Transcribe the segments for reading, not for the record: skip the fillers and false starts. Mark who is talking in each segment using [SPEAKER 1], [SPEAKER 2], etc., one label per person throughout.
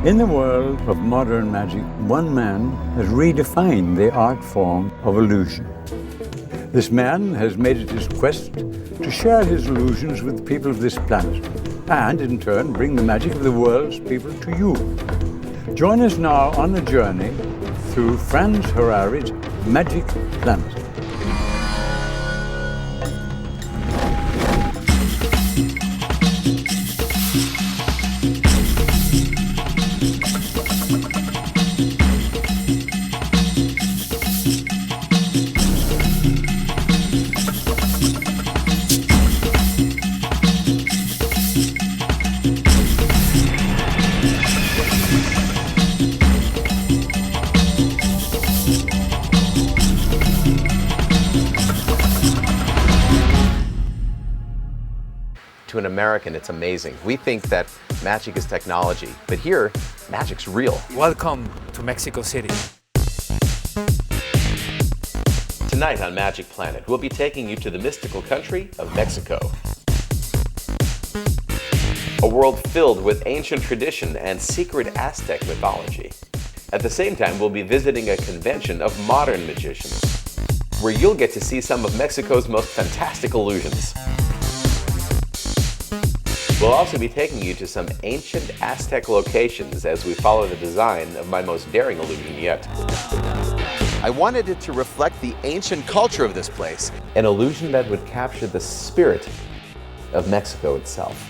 [SPEAKER 1] In the world of modern magic, one man has redefined the art form of illusion. This man has made it his quest to share his illusions with the people of this planet, and in turn bring the magic of the world's people to you. Join us now on a journey through Franz Harary's Magic Planet.
[SPEAKER 2] To an American, it's amazing. We think that magic is technology, but here, magic's real.
[SPEAKER 3] Welcome to Mexico City.
[SPEAKER 2] Tonight on Magic Planet, we'll be taking you to the mystical country of Mexico. A world filled with ancient tradition and secret Aztec mythology. At the same time, we'll be visiting a convention of modern magicians, where you'll get to see some of Mexico's most fantastic illusions. We'll also be taking you to some ancient Aztec locations as we follow the design of my most daring illusion yet. I wanted it to reflect the ancient culture of this place, an illusion that would capture the spirit of Mexico itself.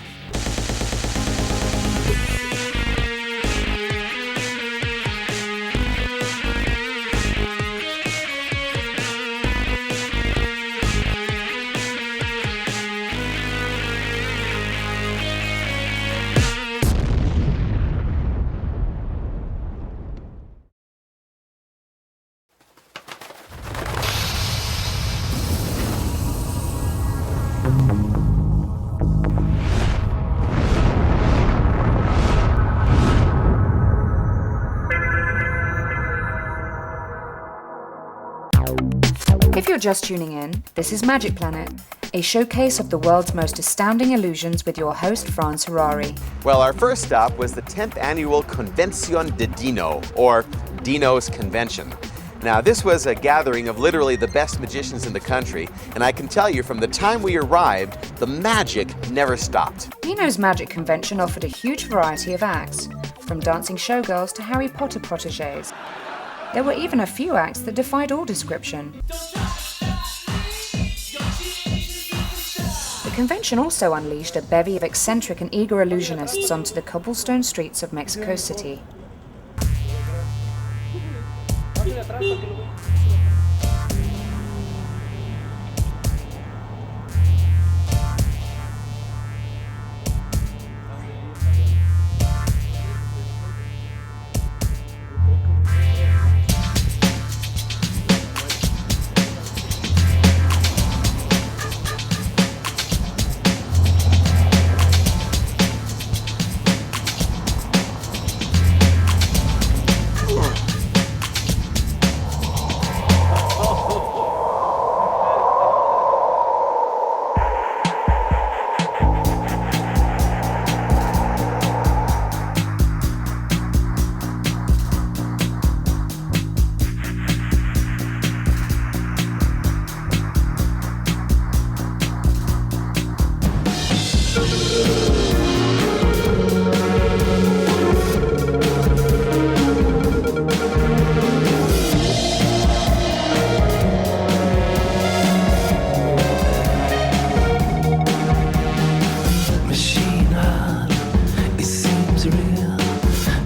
[SPEAKER 4] If you're just tuning in, this is Magic Planet, a showcase of the world's most astounding illusions with your host, Franz Harary.
[SPEAKER 2] Well, our first stop was the 10th annual Convención de Dino, or Dino's Convention. Now, this was a gathering of literally the best magicians in the country, and I can tell you from the time we arrived, the magic never stopped.
[SPEAKER 4] Dino's Magic Convention offered a huge variety of acts, from dancing showgirls to Harry Potter protégés. There were even a few acts that defied all description. The convention also unleashed a bevy of eccentric and eager illusionists onto the cobblestone streets of Mexico City.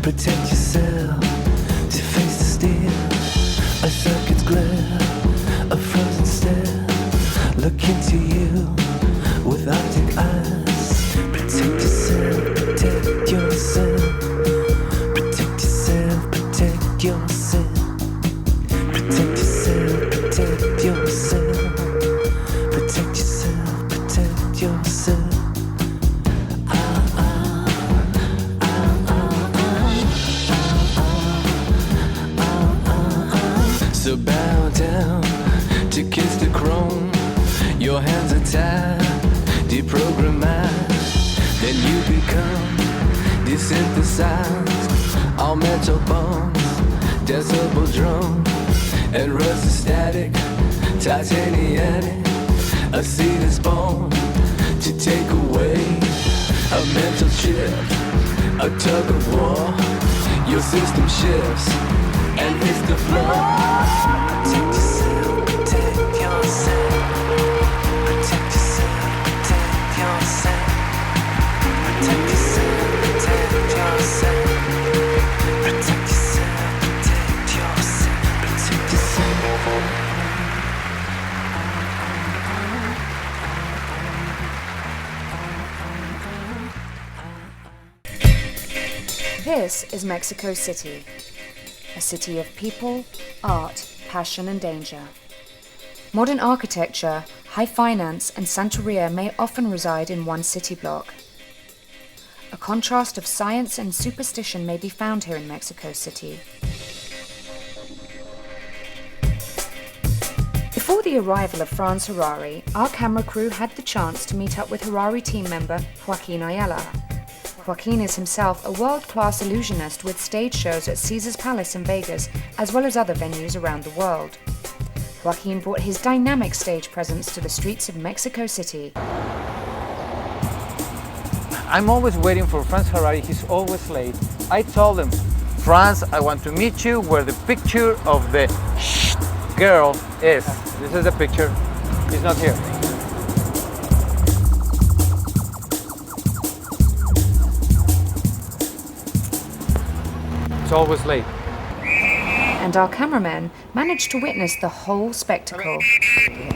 [SPEAKER 5] Protect yourself to face the steel. A circuit's glare, a frozen stare. Look into you with Arctic eyes. Protect yourself, protect yourself. Protect yourself, protect yourself. Protect yourself, protect yourself. Protect yourself, protect yourself. So bow down to kiss the chrome. Your hands are tied, deprogrammed. Then you become desynthesized. all metal bones, decibel drum, and rusty static, titanium, a seed is born to take away a mental chip, a tug of war. Your system shifts and hits the floor. Protect yourself, protect yourself. Protect yourself, protect yourself. Protect yourself, protect yourself. Protect yourself, protect yourself. Protect yourself.
[SPEAKER 4] This is Mexico City, a city of people, art, passion and danger. Modern architecture, high finance and Santeria may often reside in one city block. A contrast of science and superstition may be found here in Mexico City. Before the arrival of Franz Harary, our camera crew had the chance to meet up with Harary team member Joaquin Ayala. Joaquin is himself a world-class illusionist with stage shows at Caesar's Palace in Vegas, as well as other venues around the world. Joaquin brought his dynamic stage presence to the streets of Mexico City.
[SPEAKER 3] I'm always waiting for Franz Harary, he's always late. I told him, Franz, I want to meet you where the picture of the girl is. This is the picture, he's not here. It's always late.
[SPEAKER 4] And our cameraman managed to witness the whole spectacle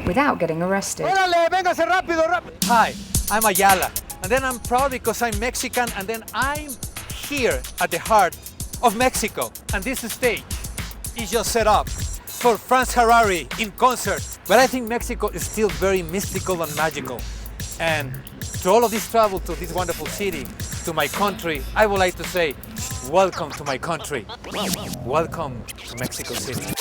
[SPEAKER 4] without getting arrested.
[SPEAKER 3] Hi, I'm Ayala, and then I'm proud because I'm Mexican, and then I'm here at the heart of Mexico. And this stage is just set up for Franz Harary in concert. But I think Mexico is still very mystical and magical. And to all of this travel to this wonderful city, to my country, I would like to say, welcome to my country. Welcome to Mexico City.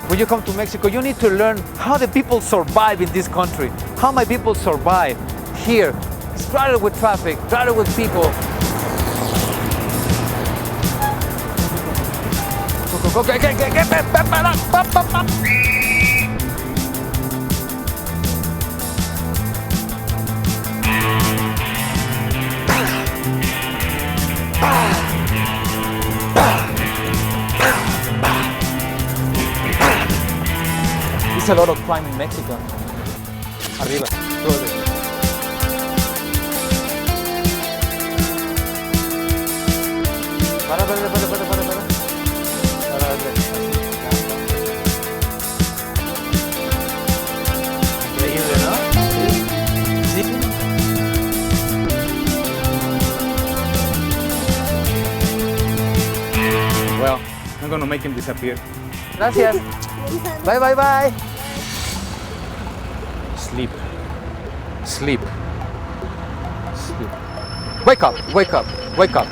[SPEAKER 3] When you come to Mexico, you need to learn how the people survive in this country, how my people survive here, struggle with traffic, struggle with people. There's a lot of crime in Mexico. Arriba, todo. Para. Increíble, ¿no? Sí.
[SPEAKER 6] Well, I'm going to make him disappear.
[SPEAKER 3] Gracias. Bye, bye, bye. Sleep. Sleep. Sleep. Wake up, wake up, wake up.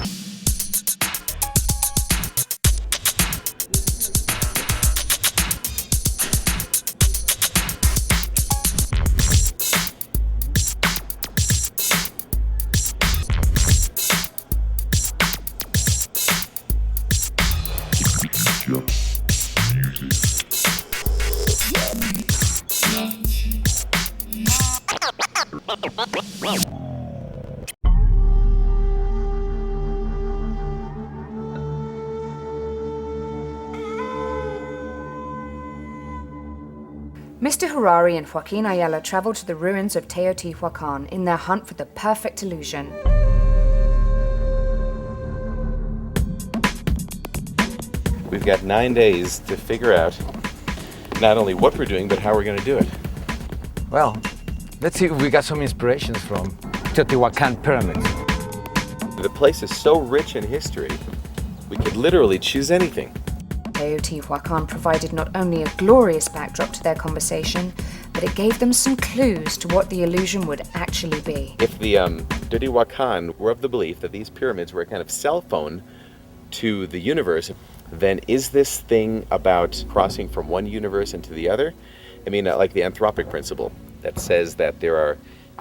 [SPEAKER 4] Mr. Harary and Joaquin Ayala travel to the ruins of Teotihuacan in their hunt for the perfect illusion.
[SPEAKER 2] We've got 9 days to figure out not only what we're doing, but how we're going to do it.
[SPEAKER 3] Well, let's see if we got some inspirations from Teotihuacan pyramids.
[SPEAKER 2] The place is so rich in history, we could literally choose anything.
[SPEAKER 4] Teotihuacan provided not only a glorious backdrop to their conversation, but it gave them some clues to what the illusion would actually be.
[SPEAKER 2] If the Teotihuacan were of the belief that these pyramids were a kind of cell phone to the universe, then is this thing about crossing from one universe into the other? I mean, like the anthropic principle that says that there are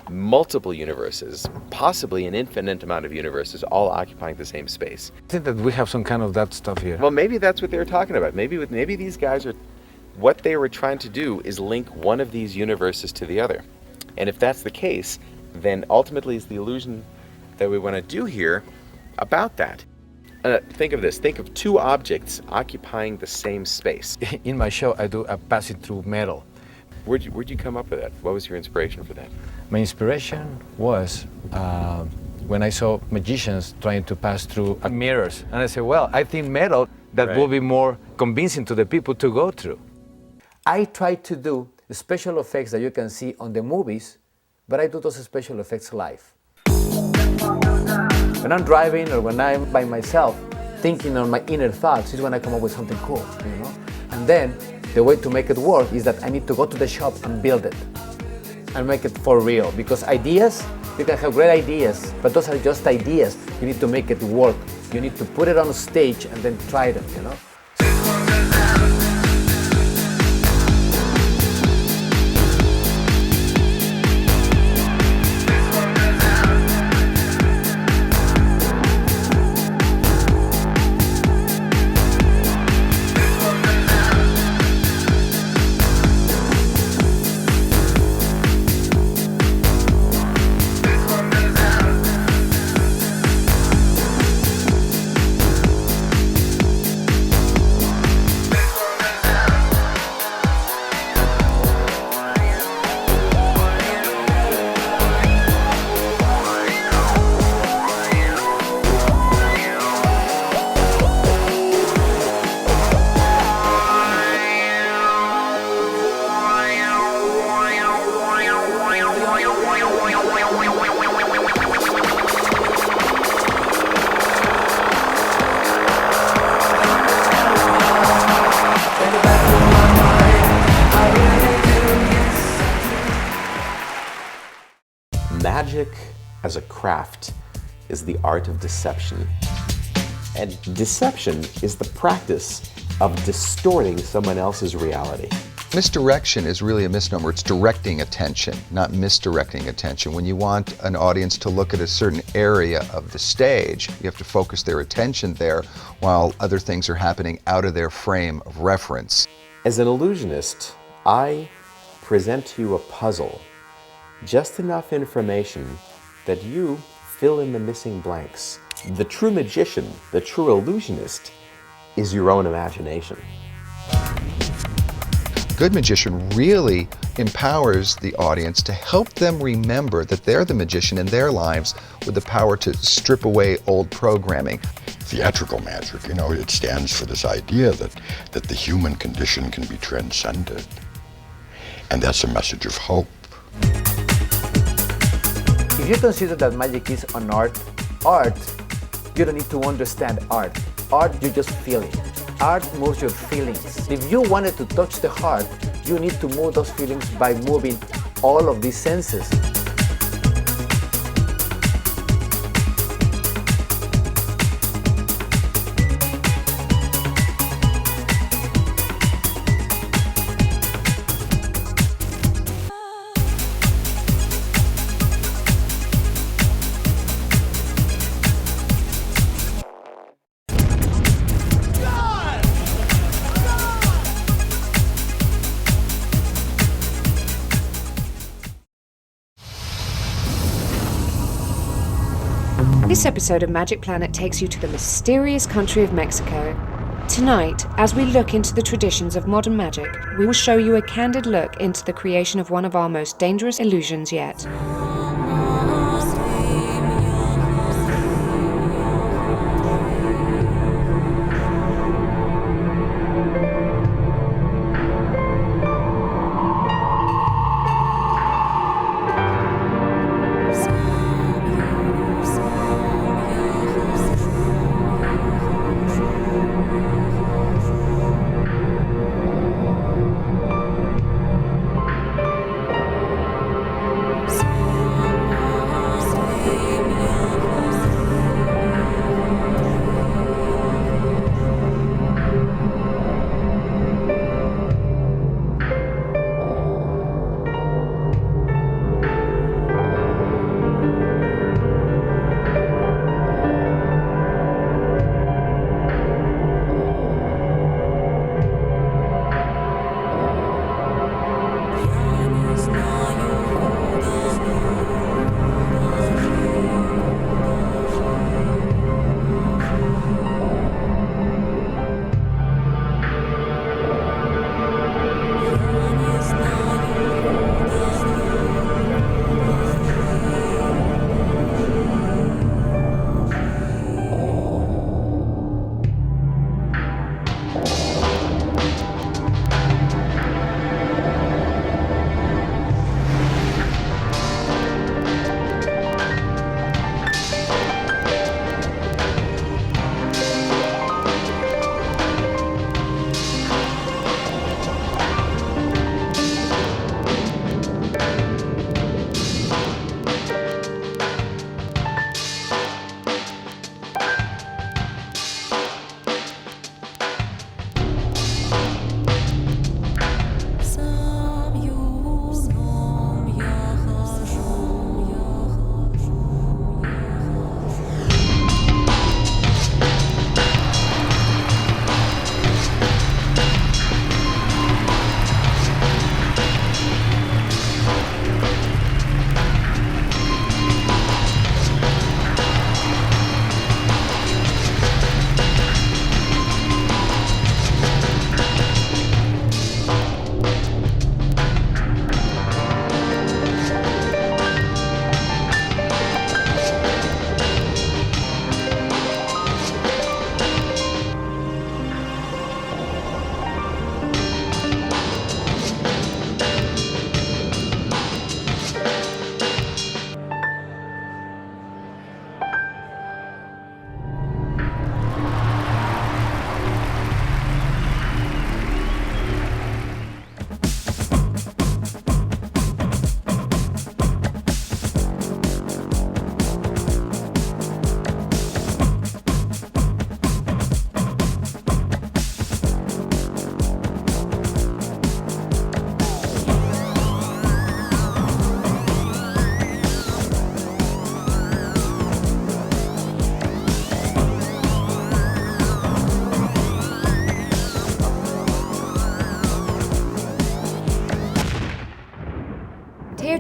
[SPEAKER 2] multiple universes, possibly an infinite amount of universes, all occupying the same space.
[SPEAKER 6] I think that we have some kind of that stuff here.
[SPEAKER 2] Well, maybe that's what they were talking about. Maybe these guys are, what they were trying to do is link one of these universes to the other. And if that's the case, then ultimately it's the illusion that we want to do here about that. Think of this. Think of two objects occupying the same space.
[SPEAKER 6] In my show, I do a passing through metal.
[SPEAKER 2] Where'd you come up with that? What was your inspiration for that?
[SPEAKER 6] My inspiration was when I saw magicians trying to pass through mirrors. And I said, well, I think metal that
[SPEAKER 2] Right.
[SPEAKER 6] will be more convincing to the people to go through. I try to do special effects that you can see on the movies, but I do those special effects live. When I'm driving or when I'm by myself, thinking on my inner thoughts is when I come up with something cool, you know? And then the way to make it work is that I need to go to the shop and build it and make it for real. Because ideas, you can have great ideas, but those are just ideas. You need to make it work. You need to put it on stage and then try them, you know?
[SPEAKER 2] Magic as a craft is the art of deception. And deception is the practice of distorting someone else's reality.
[SPEAKER 7] Misdirection is really a misnomer. It's directing attention, not misdirecting attention. When you want an audience to look at a certain area of the stage, you have to focus their attention there while other things are happening out of their frame of reference.
[SPEAKER 2] As an illusionist, I present to you a puzzle, just enough information that you fill in the missing blanks. The true magician, the true illusionist, is your own imagination.
[SPEAKER 7] Good magician really empowers the audience to help them remember that they're the magician in their lives with the power to strip away old programming.
[SPEAKER 8] Theatrical magic, you know, it stands for this idea that the human condition can be transcended. And that's a message of hope.
[SPEAKER 6] If you consider that magic is an art, you don't need to understand art. Art, you just feel it. Art moves your feelings. If you wanted to touch the heart, you need to move those feelings by moving all of these senses.
[SPEAKER 4] This episode of Magic Planet takes you to the mysterious country of Mexico. Tonight, as we look into the traditions of modern magic, we will show you a candid look into the creation of one of our most dangerous illusions yet.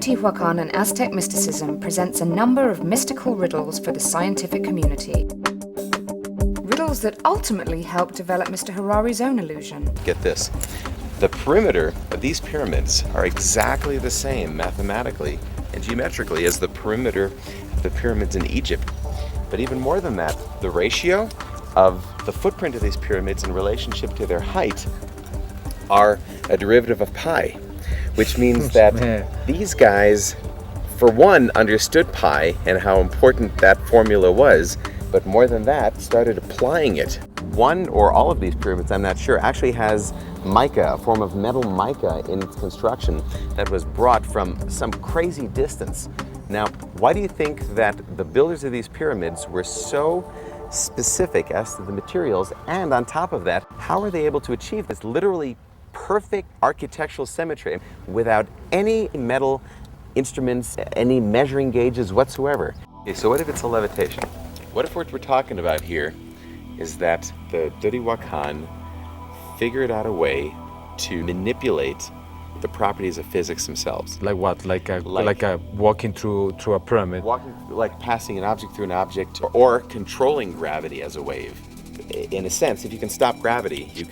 [SPEAKER 4] Teotihuacan and Aztec mysticism presents a number of mystical riddles for the scientific community. Riddles that ultimately help develop Mr. Harari's own illusion.
[SPEAKER 2] Get this. The perimeter of these pyramids are exactly the same mathematically and geometrically as the perimeter of the pyramids in Egypt. But even more than that, the ratio of the footprint of these pyramids in relationship to their height are a derivative of pi, which means that these guys, for one, understood pi and how important that formula was, but more than that, started applying it. One or all of these pyramids, I'm not sure, actually has mica, a form of metal mica in its construction that was brought from some crazy distance. Now, why do you think that the builders of these pyramids were so specific as to the materials, and on top of that, how are they able to achieve this literally perfect architectural symmetry without any metal instruments, any measuring gauges whatsoever? Okay, so what if it's a levitation? What if what we're talking about here is that the Teotihuacan figured out a way to manipulate the properties of physics themselves?
[SPEAKER 6] Like what? Like a walking through a pyramid?
[SPEAKER 2] Walking, like passing an object through an object, or controlling gravity as a wave. In a sense, if you can stop gravity, you're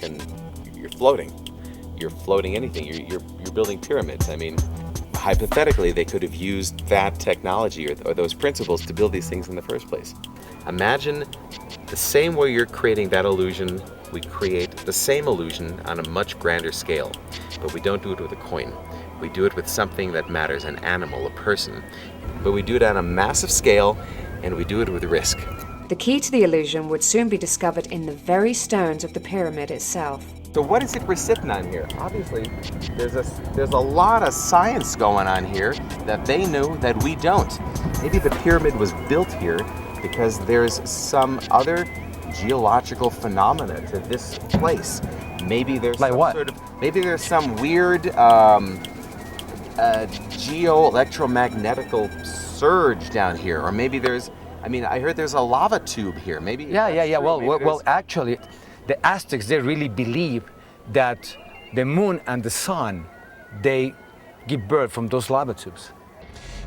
[SPEAKER 2] floating. You're floating anything. You're building pyramids. I mean, hypothetically, they could have used that technology or those principles to build these things in the first place. Imagine the same way you're creating that illusion, we create the same illusion on a much grander scale, but we don't do it with a coin. We do it with something that matters, an animal, a person. But we do it on a massive scale, and we do it with risk.
[SPEAKER 4] The key to the illusion would soon be discovered in the very stones of the pyramid itself.
[SPEAKER 2] So what is it we're sitting on here? Obviously, there's a lot of science going on here that they knew that we don't. Maybe the pyramid was built here because there's some other geological phenomena to this place. Maybe there's
[SPEAKER 6] like
[SPEAKER 2] some
[SPEAKER 6] what?
[SPEAKER 2] Maybe there's some weird geo-electromagnetical surge down here, or maybe I heard there's a lava tube here. Maybe.
[SPEAKER 6] Yeah. Well, actually, the Aztecs, they really believe that the moon and the sun, they give birth from those lava tubes.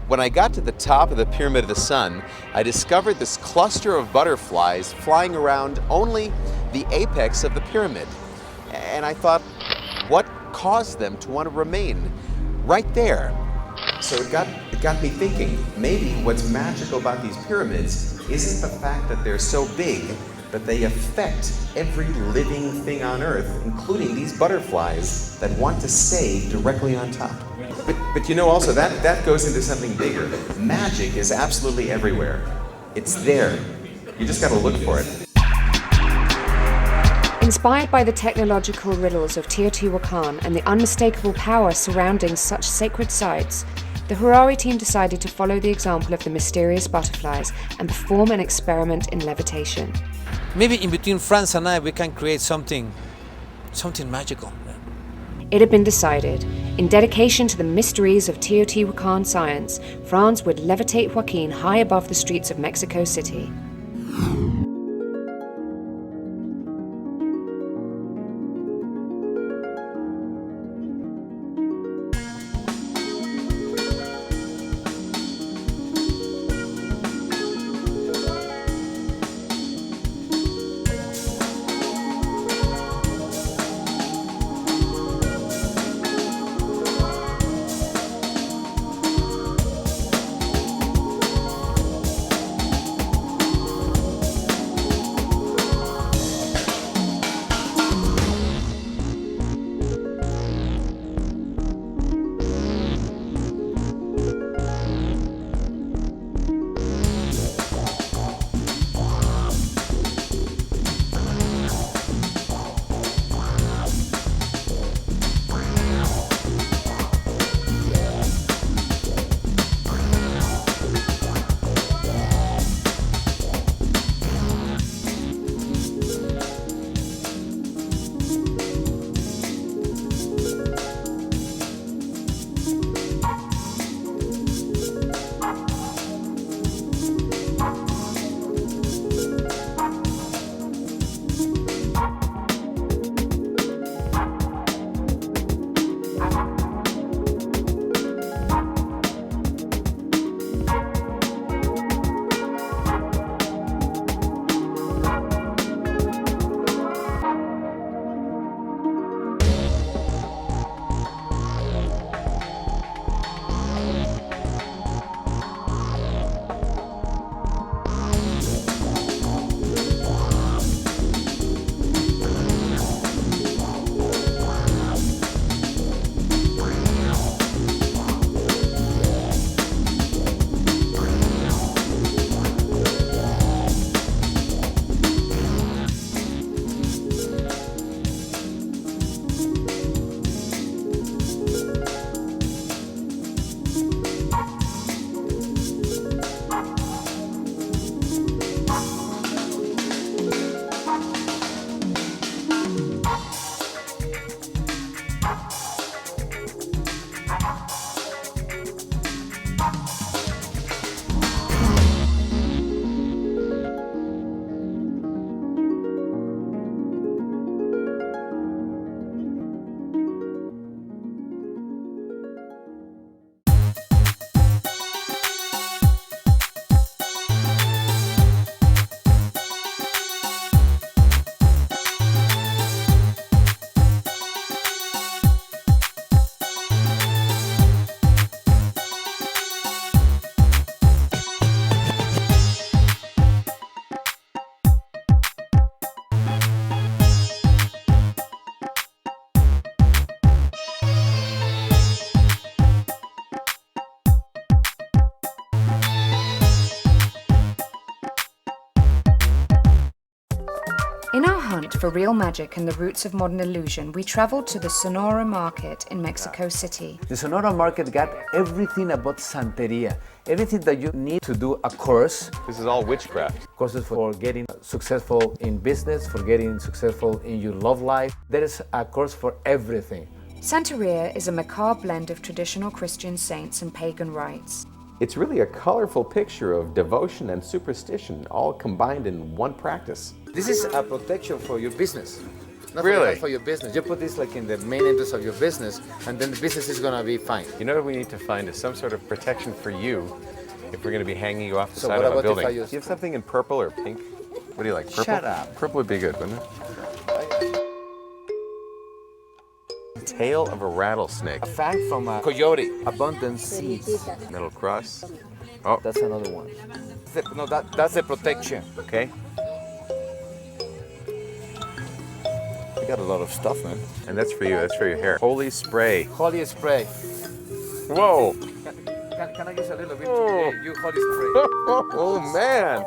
[SPEAKER 2] When I got to the top of the Pyramid of the Sun, I discovered this cluster of butterflies flying around only the apex of the pyramid. And I thought, what caused them to want to remain right there? So it got me thinking, maybe what's magical about these pyramids isn't the fact that they're so big, but they affect every living thing on Earth, including these butterflies that want to stay directly on top. But you know also, that goes into something bigger. Magic is absolutely everywhere. It's there. You just gotta look for it.
[SPEAKER 4] Inspired by the technological riddles of Teotihuacan and the unmistakable power surrounding such sacred sites, the Harary team decided to follow the example of the mysterious butterflies and perform an experiment in levitation.
[SPEAKER 3] Maybe in between Franz and I, we can create something magical.
[SPEAKER 4] It had been decided, in dedication to the mysteries of Teotihuacan science, Franz would levitate Joaquin high above the streets of Mexico City. In our hunt for real magic and the roots of modern illusion, we traveled to the Sonora market in Mexico City.
[SPEAKER 6] The Sonora market got everything about Santeria, everything that you need to do a course.
[SPEAKER 2] This is all witchcraft.
[SPEAKER 6] Courses for getting successful in business, for getting successful in your love life. There is a course for everything.
[SPEAKER 4] Santeria is a macabre blend of traditional Christian saints and pagan rites.
[SPEAKER 2] It's really a colorful picture of devotion and superstition all combined in one practice.
[SPEAKER 6] This is a protection for your business. Not
[SPEAKER 2] Really?
[SPEAKER 6] for your business. You put this like in the main entrance of your business, and then the business is gonna be fine.
[SPEAKER 2] You know what we need to find is some sort of protection for you if we're going to be hanging you off the
[SPEAKER 6] So
[SPEAKER 2] side
[SPEAKER 6] what
[SPEAKER 2] of a
[SPEAKER 6] about if
[SPEAKER 2] building.
[SPEAKER 6] I
[SPEAKER 2] Do
[SPEAKER 6] use-
[SPEAKER 2] you have something in purple or pink? What do you like? Purple?
[SPEAKER 6] Shut up.
[SPEAKER 2] Purple would be good, wouldn't it? Tail of a rattlesnake.
[SPEAKER 6] A fang from a coyote. Abundant seeds.
[SPEAKER 2] Metal cross. Oh,
[SPEAKER 6] That's another one. That's the protection.
[SPEAKER 2] okay.
[SPEAKER 6] You got a lot of stuff, man.
[SPEAKER 2] And that's for you. That's for your hair. Holy spray.
[SPEAKER 6] Holy spray.
[SPEAKER 2] Whoa.
[SPEAKER 6] Can I use a little bit?
[SPEAKER 2] Oh.
[SPEAKER 6] You holy spray.
[SPEAKER 2] Oh, man.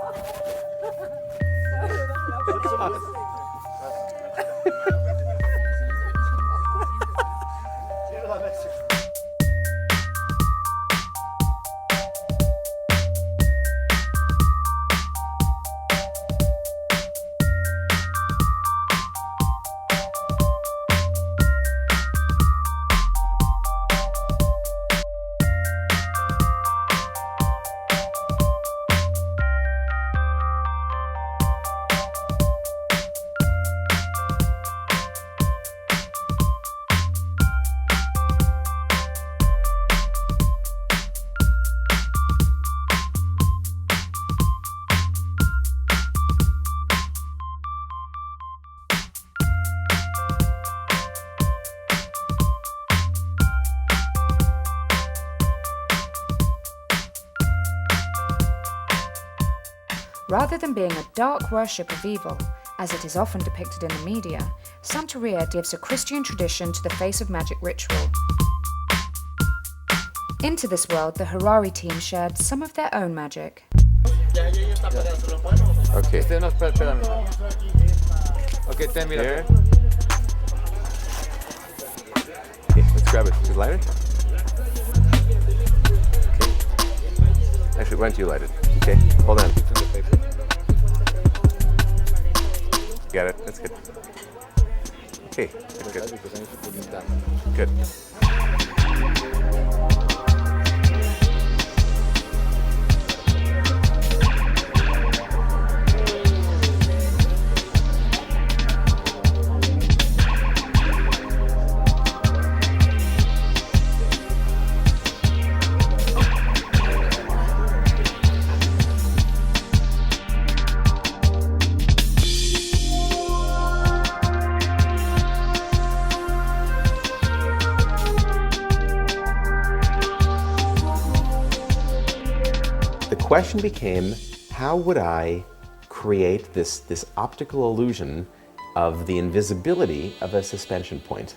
[SPEAKER 4] Rather than being a dark worship of evil, as it is often depicted in the media, Santeria gives a Christian tradition to the face of magic ritual. Into this world, the Harary team shared some of their own magic.
[SPEAKER 2] Okay.
[SPEAKER 6] No, espérame. Okay, ten
[SPEAKER 2] Here.
[SPEAKER 6] minutes.
[SPEAKER 2] Okay, let's grab it. Is it lighted? Okay. Actually, why don't you light it? Okay, hold on. Got it. That's good. Okay, that's good. Good. The question became, how would I create this optical illusion of the invisibility of a suspension point?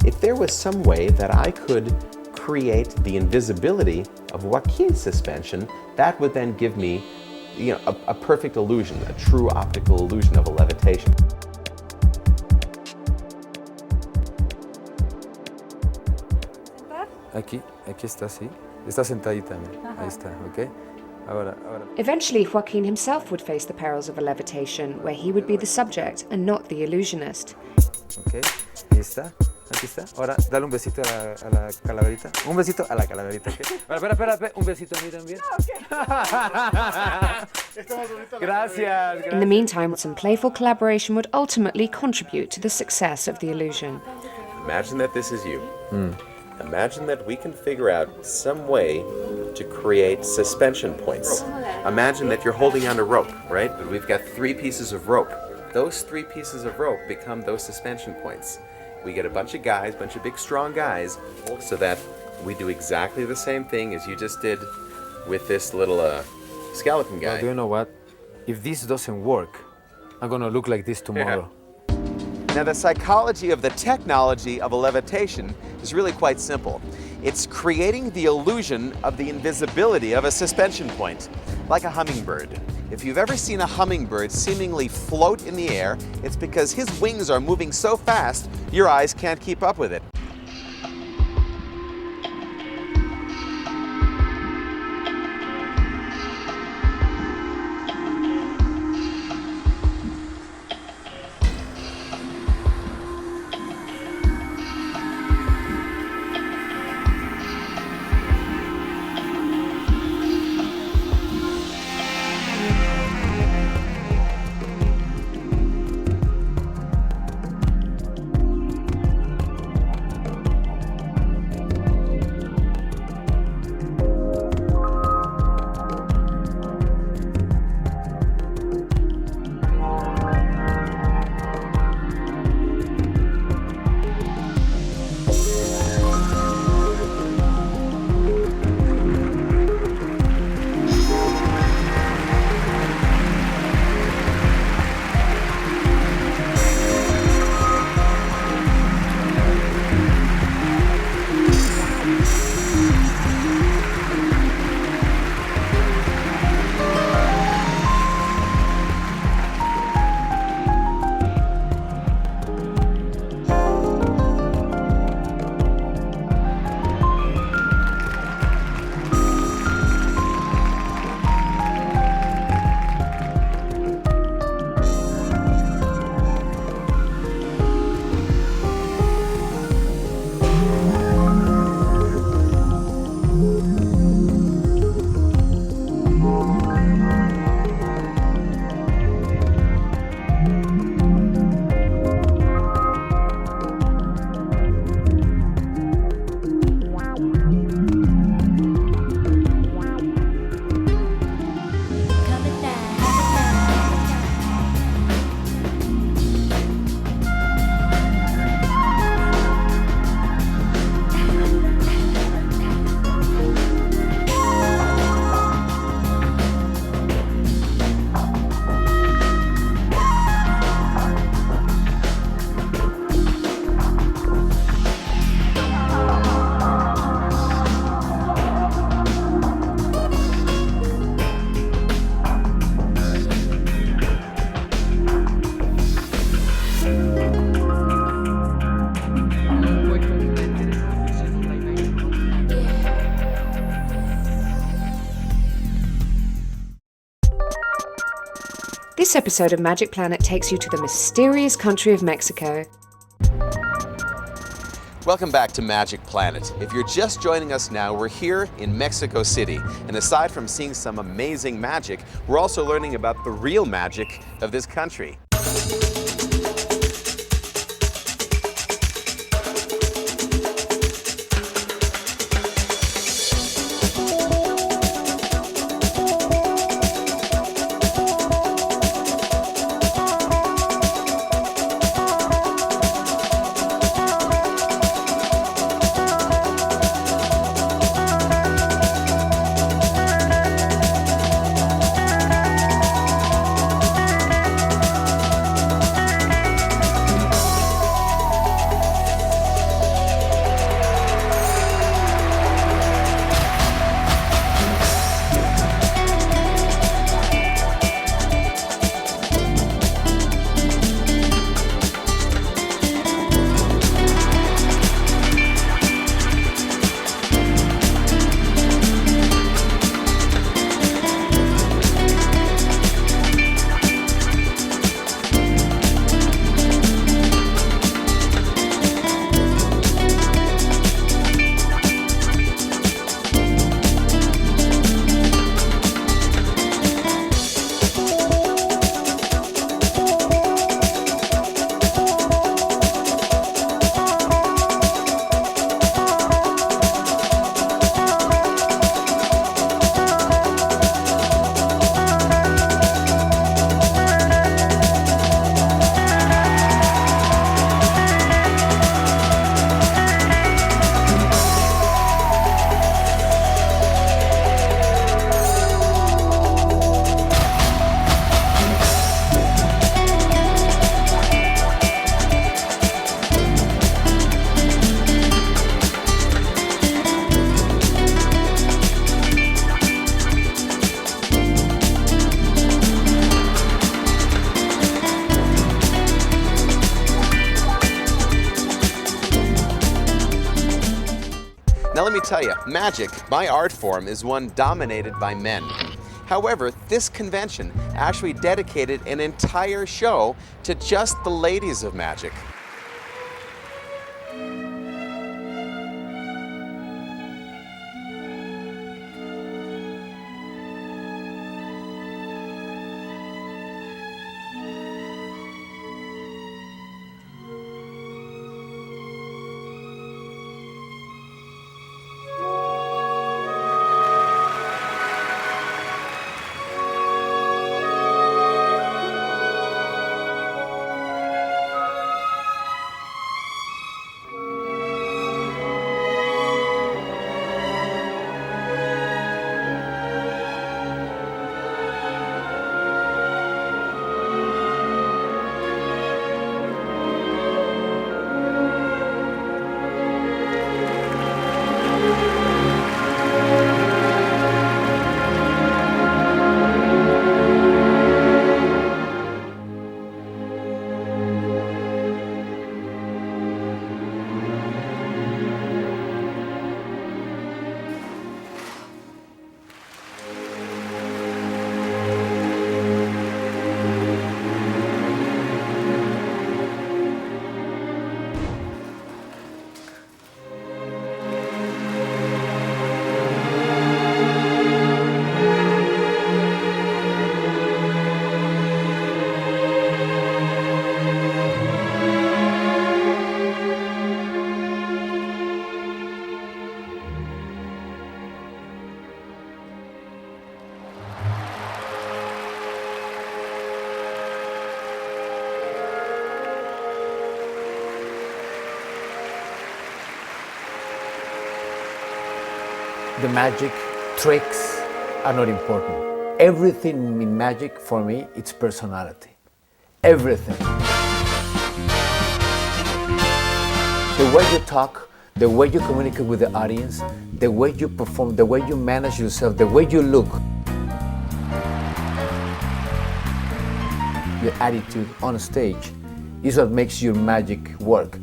[SPEAKER 2] If there was some way that I could create the invisibility of Joaquin's suspension, that would then give me, a perfect illusion, a true optical illusion of a levitation.
[SPEAKER 6] Aquí está así. Está sentadita, mira. Ahí está, ¿ok? Ahora.
[SPEAKER 4] Eventually, Joaquin himself would face the perils of a levitation, where he would be the subject and not the illusionist.
[SPEAKER 6] Ok, ahí está. Aquí está. Ahora, dale un besito a la calaverita. Un besito a la calaverita, ¿ok? Espera. Un besito a mí también. Gracias.
[SPEAKER 4] In the meantime, some playful collaboration would ultimately contribute to the success of the illusion.
[SPEAKER 2] Imagine that this is you. Imagine that we can figure out some way to create suspension points. Imagine that you're holding on a rope, right? But we've got 3 pieces of rope. Those 3 pieces of rope become those suspension points. We get a bunch of guys, bunch of big, strong guys, so that we do exactly the same thing as you just did with this little skeleton guy.
[SPEAKER 6] Well, do you know what? If this doesn't work, I'm gonna look like this tomorrow.
[SPEAKER 2] Now, the psychology of the technology of a levitation is really quite simple. It's creating the illusion of the invisibility of a suspension point, like a hummingbird. If you've ever seen a hummingbird seemingly float in the air, it's because his wings are moving so fast, your eyes can't keep up with it.
[SPEAKER 4] This episode of Magic Planet takes you to the mysterious country of Mexico.
[SPEAKER 2] Welcome back to Magic Planet. If you're just joining us now, we're here in Mexico City. And aside from seeing some amazing magic, we're also learning about the real magic of this country. tell you, magic, my art form, is one dominated by men. However, this convention actually dedicated an entire show to just the ladies of magic.
[SPEAKER 6] The magic tricks are not important. Everything in magic, for me, it's personality. Everything. The way you talk, the way you communicate with the audience, the way you perform, the way you manage yourself, the way you look. Your attitude on stage is what makes your magic work.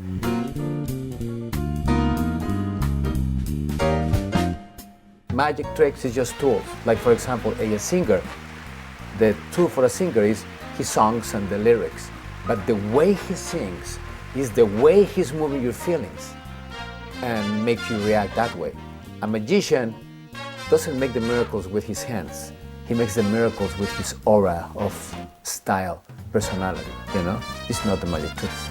[SPEAKER 6] Magic tricks is just tools. Like, for example, a singer, the tool for a singer is his songs and the lyrics. But the way he sings is the way he's moving your feelings and makes you react that way. A magician doesn't make the miracles with his hands. He makes the miracles with his aura of style, personality, you know? It's not the magic tricks.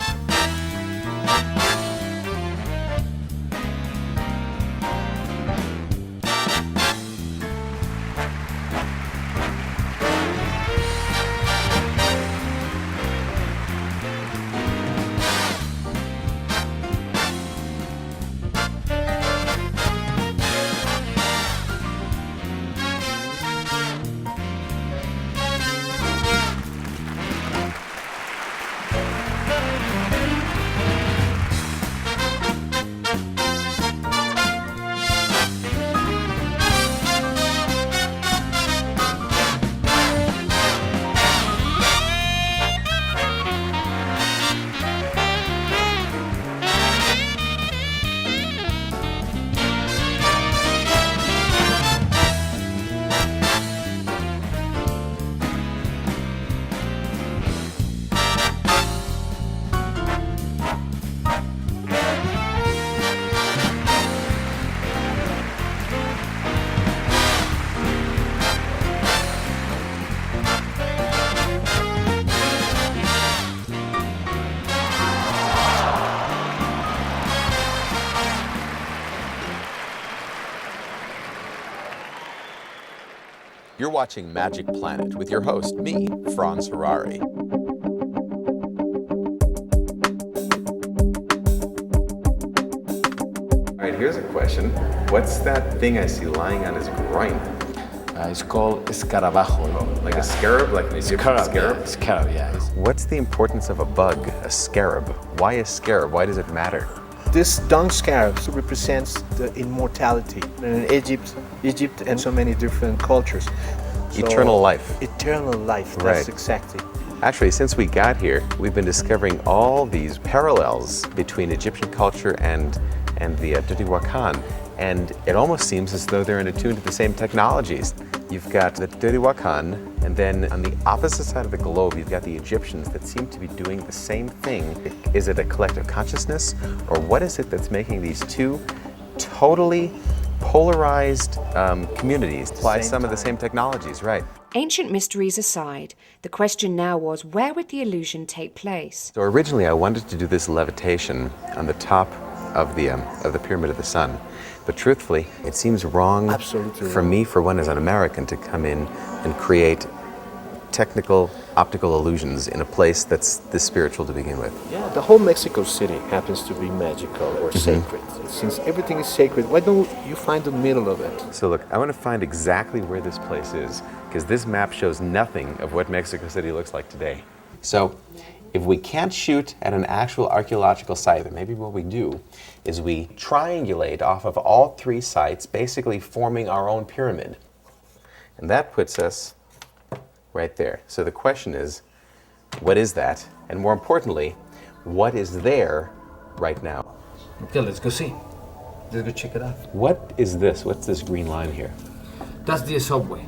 [SPEAKER 2] You're watching Magic Planet with your host, me, Franz Harary. All right, here's a question. What's that thing I see lying on his groin?
[SPEAKER 6] It's called escarabajo.
[SPEAKER 2] Oh, like a scarab, like an Egyptian scarab?
[SPEAKER 6] Yeah, scarab, yeah.
[SPEAKER 2] What's the importance of a bug, a scarab? Why a scarab? Why does it matter?
[SPEAKER 9] This dung scarab represents the immortality in Egypt and so many different cultures. So,
[SPEAKER 2] eternal life.
[SPEAKER 9] Eternal life, that's
[SPEAKER 2] right.
[SPEAKER 9] Exactly.
[SPEAKER 2] Actually, since we got here, we've been discovering all these parallels between Egyptian culture and the Teotihuacan. and it almost seems as though they're in attune to the same technologies. You've got the Teotihuacan, and then on the opposite side of the globe, you've got the Egyptians that seem to be doing the same thing. Is it a collective consciousness, or what is it that's making these two totally polarized communities apply some of the same technologies, right?
[SPEAKER 4] Ancient mysteries aside, the question now was, where would the illusion take place?
[SPEAKER 2] So originally I wanted to do this levitation on the top of the Pyramid of the Sun. But truthfully, it seems wrong for me, for one as an American, to come in and create technical optical illusions in a place that's this spiritual to begin with.
[SPEAKER 9] Yeah, the whole Mexico City happens to be magical or sacred. Since everything is sacred, why don't you find the middle of it?
[SPEAKER 2] So look, I want to find exactly where this place is, because this map shows nothing of what Mexico City looks like today. So if we can't shoot at an actual archaeological site, then maybe what we do is we triangulate off of all three sites, basically forming our own pyramid. And that puts us right there. So the question is, what is that? And more importantly, what is there right now?
[SPEAKER 6] Okay, let's go see. Let's go check it out.
[SPEAKER 2] What is this? What's this green line here?
[SPEAKER 6] That's the subway.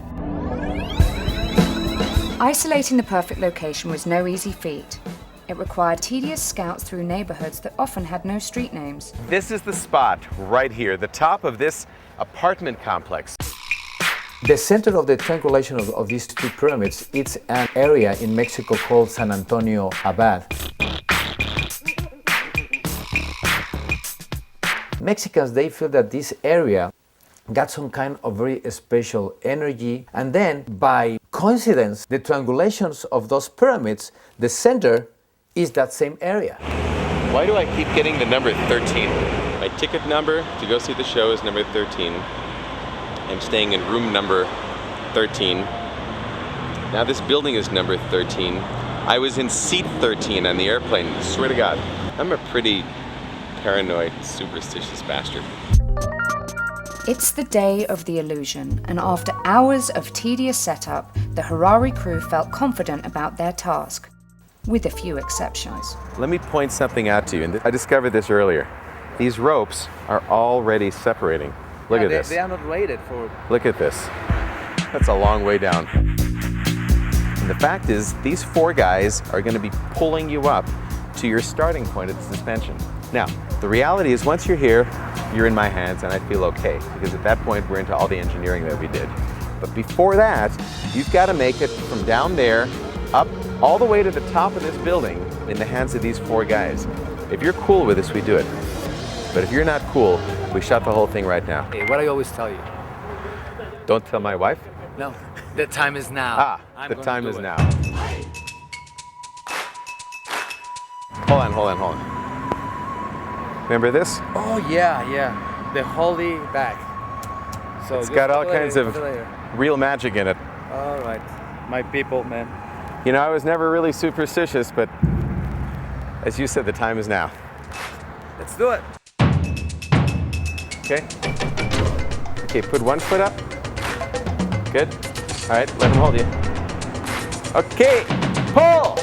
[SPEAKER 4] Isolating the perfect location was no easy feat. It required tedious scouts through neighborhoods that often had no street names.
[SPEAKER 2] This is the spot right here, the top of this apartment complex.
[SPEAKER 6] The center of the triangulation of these two pyramids, it's an area in Mexico called San Antonio Abad. Mexicans, they feel that this area got some kind of very special energy, and then by coincidence, the triangulations of those pyramids, the center is that same area.
[SPEAKER 2] Why do I keep getting the number 13? My ticket number to go see the show is number 13. I'm staying in room number 13. Now this building is number 13. I was in seat 13 on the airplane, I swear to God. I'm a pretty paranoid, superstitious bastard.
[SPEAKER 4] It's the day of the illusion, and after hours of tedious setup, the Harary crew felt confident about their task, with a few exceptions.
[SPEAKER 2] Let me point something out to you, and I discovered this earlier. These ropes are already separating. Look at this.
[SPEAKER 6] They are not rated for...
[SPEAKER 2] Look at this. That's a long way down. And the fact is, these four guys are going to be pulling you up to your starting point of the suspension. Now, the reality is once you're here, you're in my hands and I feel okay, because at that point we're into all the engineering that we did. But before that, you've got to make it from down there up all the way to the top of this building in the hands of these four guys. If you're cool with this, we do it. But if you're not cool, we shut the whole thing right now.
[SPEAKER 6] Hey, what I always tell you.
[SPEAKER 2] Don't tell my wife?
[SPEAKER 6] No, the time is now.
[SPEAKER 2] The time is now. Hold on. Remember this?
[SPEAKER 6] Oh yeah, the holy bag. So
[SPEAKER 2] it's got all kinds of real magic in it.
[SPEAKER 6] All right, my people, man.
[SPEAKER 2] You know, I was never really superstitious, but as you said, the time is now.
[SPEAKER 6] Let's do it.
[SPEAKER 2] Okay, put one foot up. Good. All right, let him hold you. Okay, pull.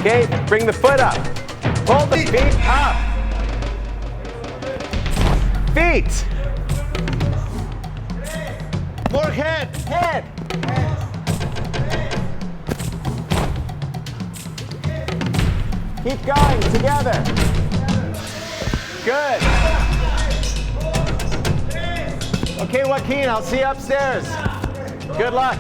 [SPEAKER 2] Okay, bring the foot up. Pull the feet up. Feet. More head. Head. Keep going together. Good. Okay, Joaquin, I'll see you upstairs. Good luck.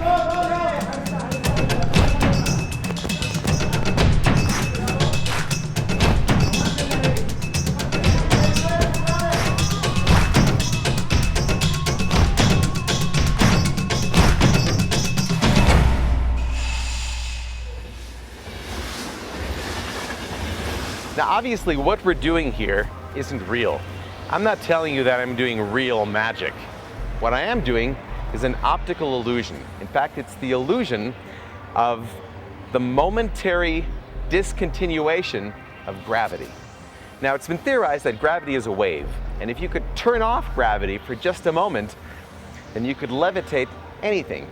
[SPEAKER 2] Now, obviously, what we're doing here isn't real. I'm not telling you that I'm doing real magic. What I am doing is an optical illusion. In fact, it's the illusion of the momentary discontinuation of gravity. Now, it's been theorized that gravity is a wave, and if you could turn off gravity for just a moment, then you could levitate anything.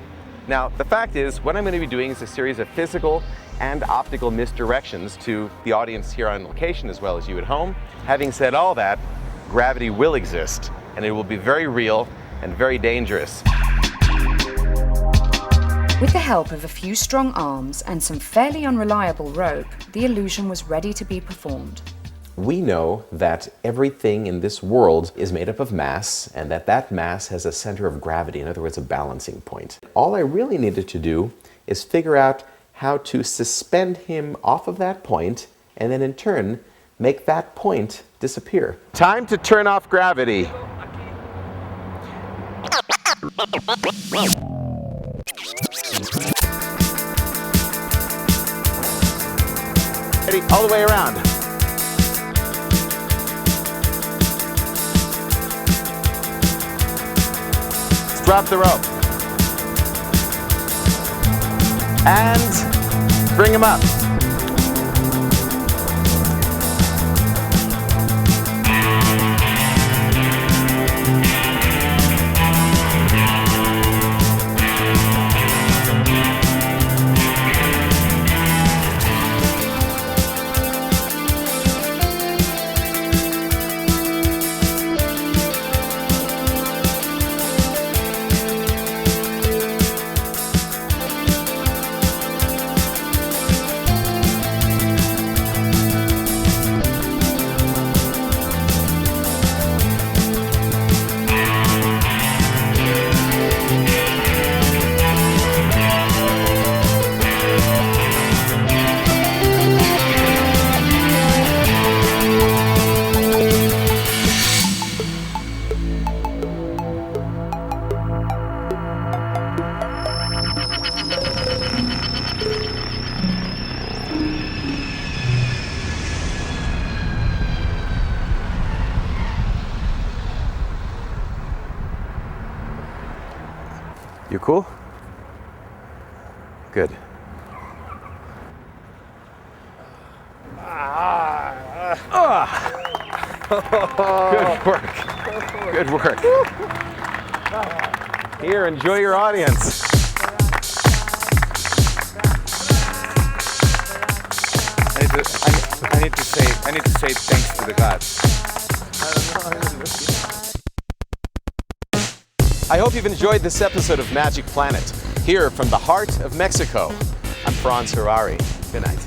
[SPEAKER 2] Now, the fact is, what I'm going to be doing is a series of physical and optical misdirections to the audience here on location as well as you at home. Having said all that, gravity will exist, and it will be very real and very dangerous.
[SPEAKER 4] With the help of a few strong arms and some fairly unreliable rope, the illusion was ready to be performed.
[SPEAKER 2] We know that everything in this world is made up of mass, and that mass has a center of gravity, in other words, a balancing point. All I really needed to do is figure out how to suspend him off of that point, and then in turn, make that point disappear. Time to turn off gravity. Ready? All the way around. Let's drop the rope. And bring him up. You cool? Good. Good work. Good work. Here, enjoy your audience.
[SPEAKER 10] I need to say thanks to the gods.
[SPEAKER 2] I hope you've enjoyed this episode of Magic Planet, here from the heart of Mexico. I'm Franz Harary. Good night.